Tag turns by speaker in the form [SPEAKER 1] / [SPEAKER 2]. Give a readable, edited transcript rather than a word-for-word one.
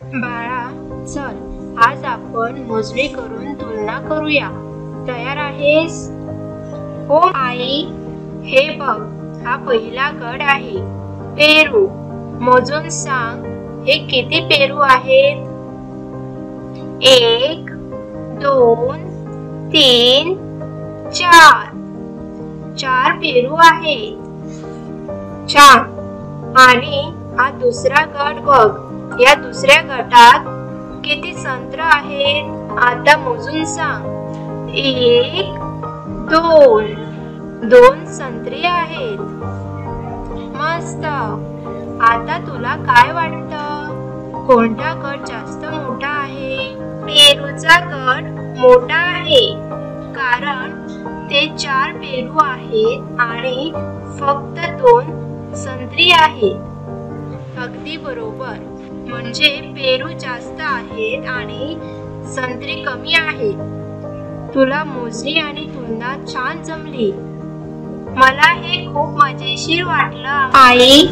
[SPEAKER 1] बाळा, चल आज आपण मोजणी करून तुलना करूया. तयार आहेस? हो आई. हे बघ, हा पहिला गड आहे, पेरू. मोजून सांग, हे किती पेरू आहेत? 1 2 3 4. 4 पेरू आहेत. छान. आणि हा दुसरा गट बघ, या दुसऱ्या गटात किती संत्र आहेत? आता मोजून सांग. 1 2. 2 संत्री आहेत. मस्त. आता तुला काय वाटतं, कोणता गट जास्त मोठा आहे? पेरूचा गट मोठा आहे, कारण ते 4 पेरू आहेत आणि फक्त 2 संत्री आहेत. अगदी बरोबर. म्हणजे पेरू जास्त आहेत आणि संत्री कमी आहेत. तुला मोजणी आणि तुलना छान जमली. मला हे खूप मजेशीर वाटलं आई.